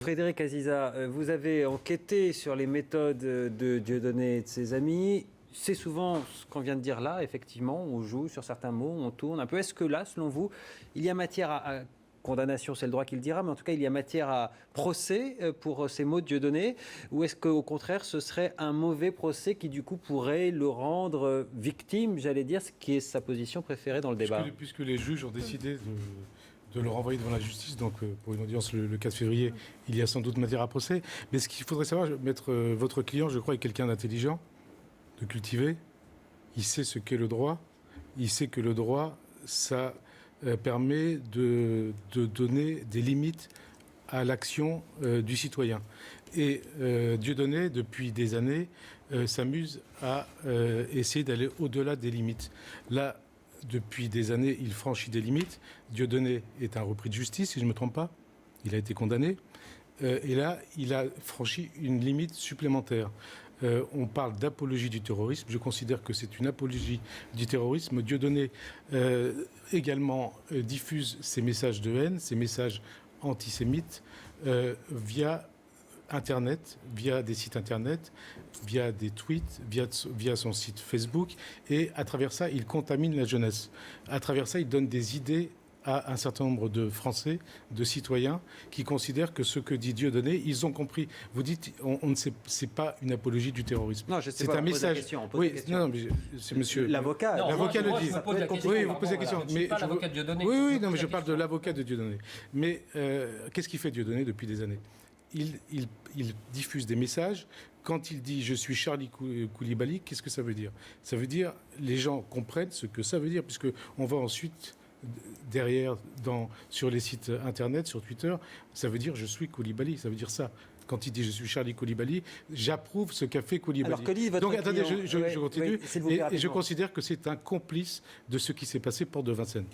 Frédéric Aziza, vous avez enquêté sur les méthodes de Dieudonné et de ses amis. C'est souvent ce qu'on vient de dire là, effectivement, on joue sur certains mots, on tourne un peu. Est-ce que là, selon vous, il y a matière à condamnation, c'est le droit qui le dira, mais en tout cas, il y a matière à procès pour ces mots de Dieudonné? Ou est-ce qu'au contraire, ce serait un mauvais procès qui, du coup, pourrait le rendre victime, j'allais dire, ce qui est sa position préférée dans le débat? Puisque les juges ont décidé de le renvoyer devant la justice, donc pour une audience le 4 février, il y a sans doute matière à procès. Mais ce qu'il faudrait savoir, votre client, je crois, est quelqu'un d'intelligent, de cultivé. Il sait ce qu'est le droit. Il sait que le droit, ça permet de donner des limites à l'action du citoyen. Et Dieudonné, depuis des années, s'amuse à essayer d'aller au-delà des limites. Là, depuis des années, il franchit des limites. Dieudonné est un repris de justice, si je ne me trompe pas. Il a été condamné. Et là, il a franchi une limite supplémentaire. On parle d'apologie du terrorisme. Je considère que c'est une apologie du terrorisme. Dieudonné également diffuse ses messages de haine, ses messages antisémites via Internet, via des sites Internet, via des tweets, via son site Facebook. Et à travers ça, il contamine la jeunesse. À travers ça, il donne des idées à un certain nombre de Français, de citoyens, qui considèrent que ce que dit Dieudonné, ils ont compris. Vous dites, on ne sait, c'est pas une apologie du terrorisme. Non, je sais c'est pas, un message. Oui, non, mais c'est monsieur. L'avocat. L'avocat le dit. Oui, vous posez la question. Je ne suis pas l'avocat de Dieudonné. Oui, non, mais je parle de l'avocat de Dieudonné. Mais qu'est-ce qu'il fait Dieudonné depuis des années? Il diffuse des messages. Quand il dit « je suis Charlie Koulibaly », qu'est-ce que ça veut dire? Ça veut dire, les gens comprennent ce que ça veut dire, puisqu'on va ensuite, derrière, sur les sites Internet, sur Twitter, ça veut dire « je suis Koulibaly », ça veut dire ça. Quand il dit « je suis Charlie Koulibaly », j'approuve ce qu'a fait Koulibaly. Alors que dit votre Donc attendez, client? je continue. Oui, et je considère que c'est un complice de ce qui s'est passé pour de Vincennes.